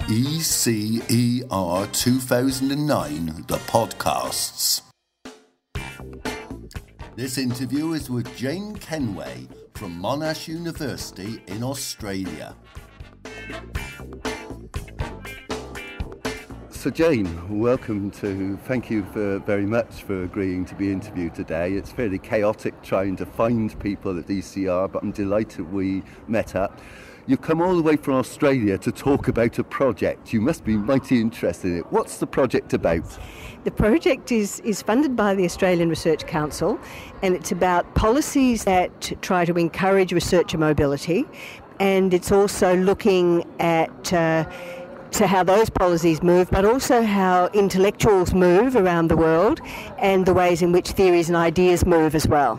ECER 2009, the podcasts. This interview is with Jane Kenway from Monash University in Australia. So Jane, welcome thank you very much for agreeing to be interviewed today. It's fairly chaotic trying to find people at ECR, but I'm delighted we met up. You've come all the way from Australia to talk about a project. You must be mighty interested in it. What's the project about? The project is funded by the Australian Research Council, and it's about policies that try to encourage researcher mobility, and it's also looking at to how those policies move, but also how intellectuals move around the world and the ways in which theories and ideas move as well.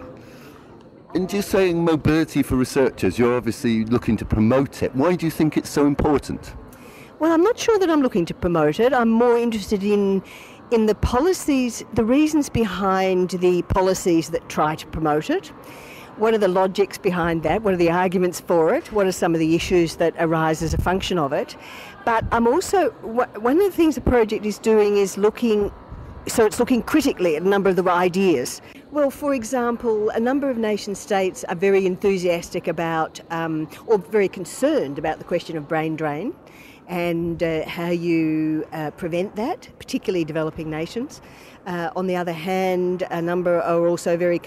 And you're saying mobility for researchers, you're obviously looking to promote it. Why do you think it's so important? Well, I'm not sure that I'm looking to promote it. I'm more interested in the policies, the reasons behind the policies that try to promote it. What are the logics behind that? What are the arguments for it? What are some of the issues that arise as a function of it? But I'm also, one of the things the project is doing is looking critically at a number of the ideas. Well, for example, a number of nation states are very enthusiastic about, or very concerned about the question of brain drain and how you prevent that, particularly developing nations. On the other hand, a number are also very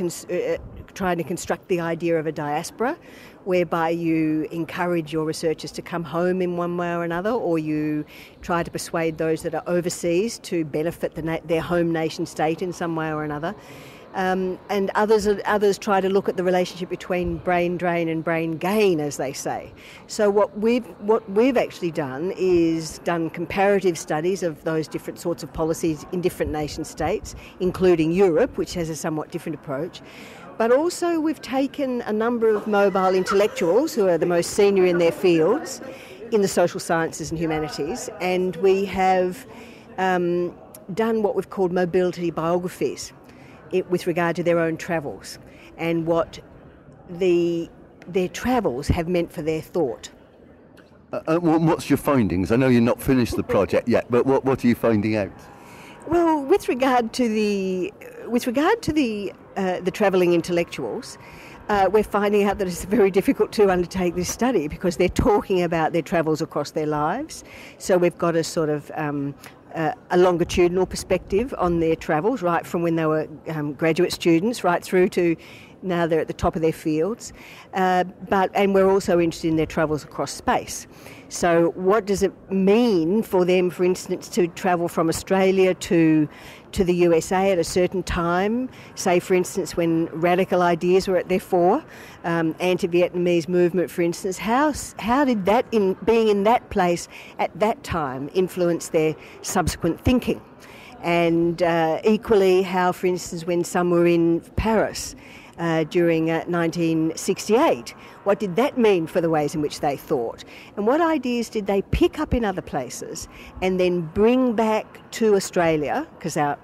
trying to construct the idea of a diaspora, whereby you encourage your researchers to come home in one way or another, or you try to persuade those that are overseas to benefit their home nation state in some way or another. And others try to look at the relationship between brain drain and brain gain, as they say. So what we've actually done is done comparative studies of those different sorts of policies in different nation states, including Europe, which has a somewhat different approach. But also we've taken a number of mobile intellectuals who are the most senior in their fields in the social sciences and humanities, and we have done what we've called mobility biographies with regard to their own travels and what their travels have meant for their thought. What's your findings? I know you've not finished the project yet, but what are you finding out? Well, with regard to the travelling intellectuals, we're finding out that it's very difficult to undertake this study because they're talking about their travels across their lives. So we've got a sort of a longitudinal perspective on their travels, right from when they were graduate students right through to now they're at the top of their fields. And we're also interested in their travels across space. So what does it mean for them, for instance, to travel from Australia to the USA at a certain time, say, for instance, when radical ideas were at their fore, anti-Vietnamese movement, for instance, how did that, being in that place at that time, influence their subsequent thinking? And equally, how, for instance, when some were in Paris during 1968, what did that mean for the ways in which they thought? And what ideas did they pick up in other places and then bring back to Australia, because our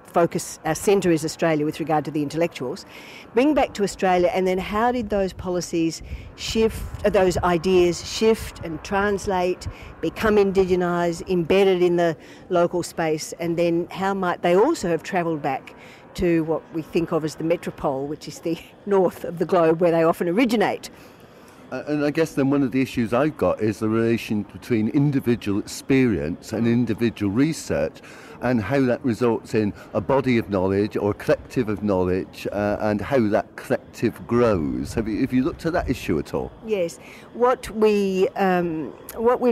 centre is Australia with regard to the intellectuals, bring back to Australia, and then how did those policies shift, those ideas shift and translate, become indigenised, embedded in the local space, and then how might they also have travelled back to what we think of as the metropole, which is the north of the globe where they often originate. And I guess then one of the issues I've got is the relation between individual experience and individual research and how that results in a body of knowledge or a collective of knowledge and how that collective grows. Have you looked at that issue at all? Yes. What we've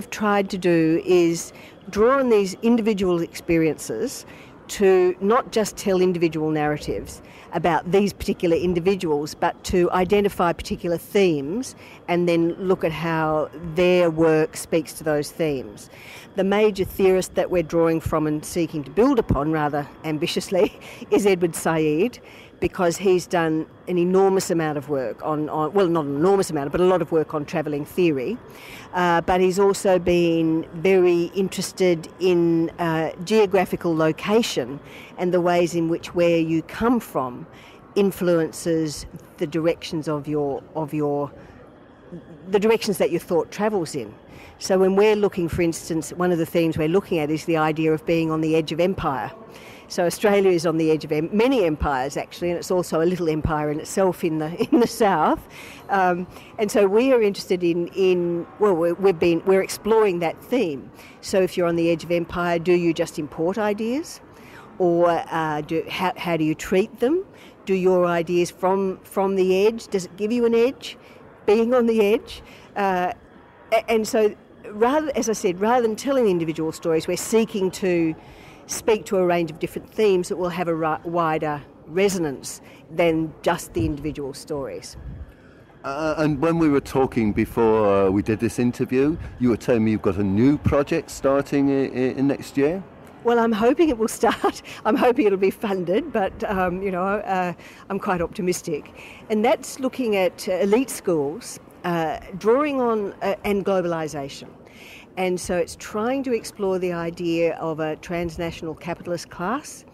tried to do is draw on these individual experiences to not just tell individual narratives about these particular individuals, but to identify particular themes and then look at how their work speaks to those themes. The major theorist that we're drawing from and seeking to build upon rather ambitiously is Edward Said, because he's done an enormous amount of work on well, not an enormous amount, but a lot of work on travelling theory. But he's also been very interested in geographical location and the ways in which where you come from influences the directions of your the directions that your thought travels in. So when we're looking, for instance, one of the themes we're looking at is the idea of being on the edge of empire. So Australia is on the edge of many empires, actually, and it's also a little empire in itself in the south. And so we are interested we're exploring that theme. So if you're on the edge of empire, do you just import ideas, or how do you treat them? Do your ideas from the edge? Does it give you an edge, being on the edge? And so, rather than telling individual stories, we're seeking to speak to a range of different themes that will have a wider resonance than just the individual stories. And when we were talking before we did this interview, you were telling me you've got a new project starting in next year? Well, I'm hoping it will start. I'm hoping it'll be funded, but, I'm quite optimistic. And that's looking at elite schools, drawing on and globalisation. And so it's trying to explore the idea of a transnational capitalist class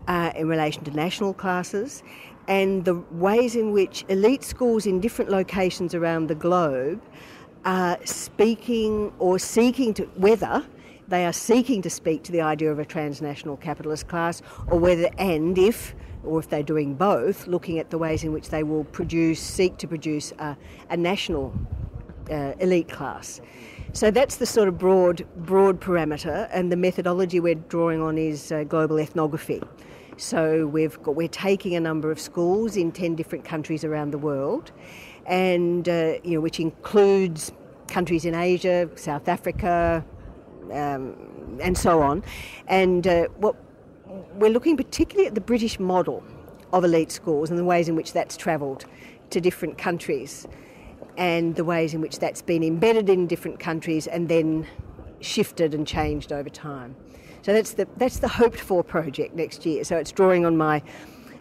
in relation to national classes, and the ways in which elite schools in different locations around the globe are speaking or seeking to, whether they are seeking to speak to the idea of a transnational capitalist class, or whether and if, or if they're doing both, looking at the ways in which they will seek to produce a national elite class. So that's the sort of broad parameter, and the methodology we're drawing on is global ethnography. So we're taking a number of schools in 10 different countries around the world, and which includes countries in Asia, South Africa, and so on. And what we're looking particularly at the British model of elite schools and the ways in which that's travelled to different countries, and the ways in which that's been embedded in different countries and then shifted and changed over time. So that's the hoped-for project next year. So it's drawing on my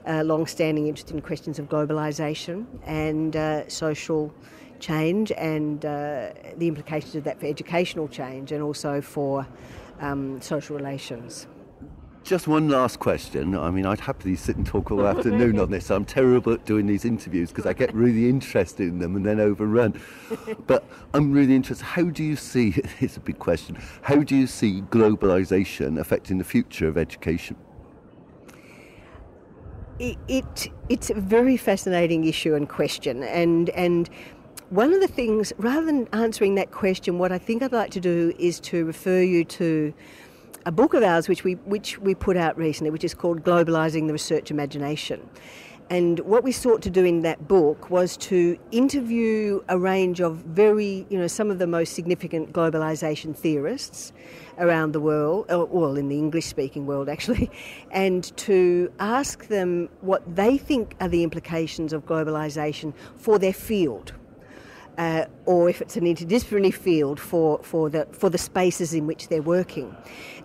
long-standing interest in questions of globalisation and social change, and the implications of that for educational change and also for social relations. Just one last question. I mean, I'd happily sit and talk all afternoon on this. I'm terrible at doing these interviews because I get really interested in them and then overrun. But I'm really interested. How do you see, it's a big question, how do you see globalisation affecting the future of education? It's a very fascinating issue and question. And one of the things, rather than answering that question, what I think I'd like to do is to refer you to a book of ours which we put out recently, which is called Globalising the Research Imagination. And what we sought to do in that book was to interview a range of some of the most significant globalisation theorists around the world, well, in the English-speaking world actually, and to ask them what they think are the implications of globalisation for their field. Or if it's an interdisciplinary field for the spaces in which they're working.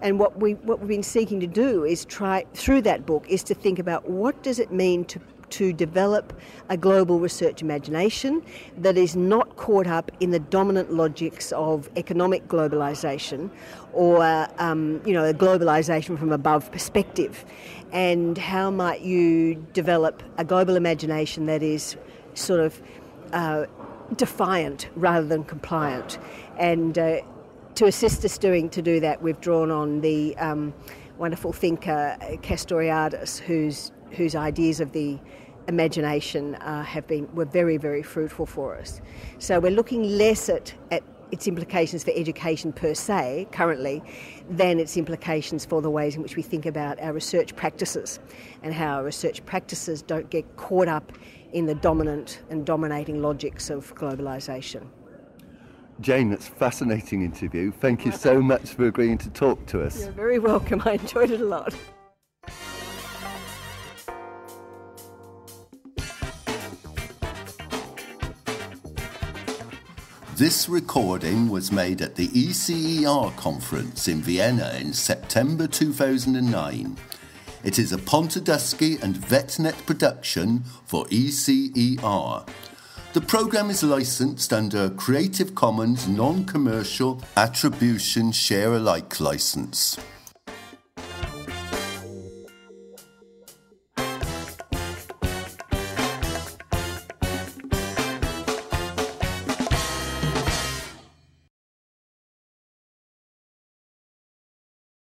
And what we've been seeking to do is try, through that book, is to think about what does it mean to develop a global research imagination that is not caught up in the dominant logics of economic globalisation or a globalisation from above perspective. And how might you develop a global imagination that is sort of defiant rather than compliant. And to assist us to do that, we've drawn on the wonderful thinker Castoriadis, whose ideas of the imagination were very, very fruitful for us. So we're looking less at its implications for education per se currently than its implications for the ways in which we think about our research practices and how our research practices don't get caught up in the dominant and dominating logics of globalisation. Jane, that's a fascinating interview. Thank you so much for agreeing to talk to us. You're very welcome. I enjoyed it a lot. This recording was made at the ECER conference in Vienna in September 2009. It is a Pontedusky and VetNet production for ECER. The programme is licensed under a Creative Commons non-commercial attribution share-alike licence.